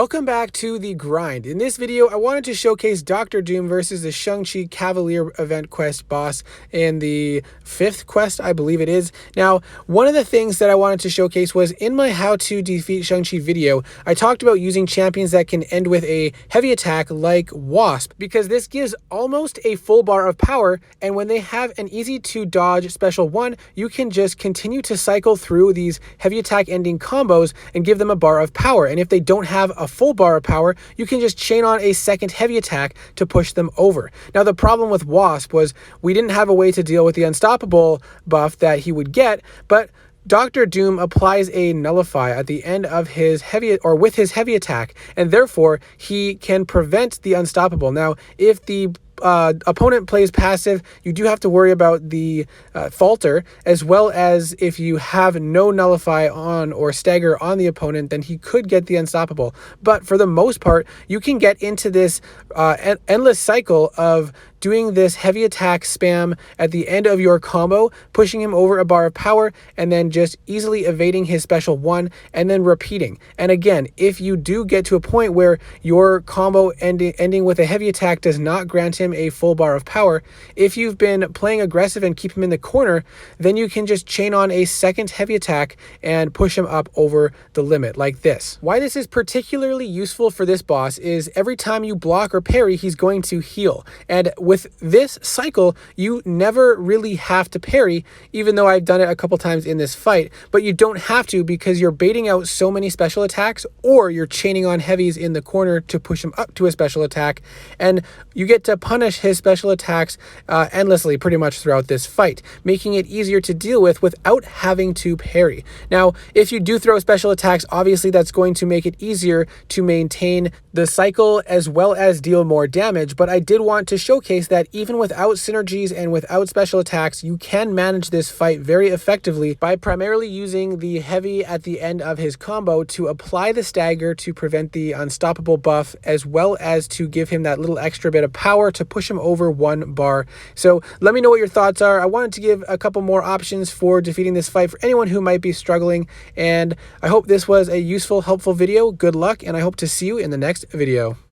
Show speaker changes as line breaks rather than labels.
Welcome back to The Grind. In this video, I wanted to showcase Dr. Doom versus the Shang Shi Cavalier event quest boss in the 5th quest, I believe it is. Now, one of the things that I wanted to showcase was in my how to defeat Shang Shi video, I talked about using champions that can end with a heavy attack like Wasp, because this gives almost a full bar of power, and when they have an easy to dodge special 1, you can just continue to cycle through these heavy attack ending combos and give them a bar of power. And if they don't have a full bar of power, you can just chain on a second heavy attack to push them over. Now, the problem with Wasp was we didn't have a way to deal with the unstoppable buff that he would get, but Dr. Doom applies a nullify at the end of his with his heavy attack, and therefore he can prevent the unstoppable. Now, if the opponent plays passive, you do have to worry about the falter, as well as if you have no nullify on or stagger on the opponent, then he could get the unstoppable. But for the most part, you can get into this endless cycle of doing this heavy attack spam at the end of your combo, pushing him over a bar of power, and then just easily evading his special 1, and then repeating. And again, if you do get to a point where your combo ending with a heavy attack does not grant him a full bar of power, if you've been playing aggressive and keep him in the corner, then you can just chain on a second heavy attack and push him up over the limit like this. Why this is particularly useful for this boss is every time you block or parry, he's going to heal. And with this cycle, you never really have to parry, even though I've done it a couple times in this fight, but you don't have to because you're baiting out so many special attacks, or you're chaining on heavies in the corner to push him up to a special attack, and you get to punish his special attacks endlessly pretty much throughout this fight, making it easier to deal with without having to parry. Now, if you do throw special attacks, obviously that's going to make it easier to maintain the cycle as well as deal more damage, but I did want to showcase that even without synergies and without special attacks, you can manage this fight very effectively by primarily using the heavy at the end of his combo to apply the stagger to prevent the unstoppable buff, as well as to give him that little extra bit of power to push him over 1 bar. So let me know what your thoughts are. I wanted to give a couple more options for defeating this fight for anyone who might be struggling, and I hope this was a useful, helpful video. Good luck, and I hope to see you in the next video.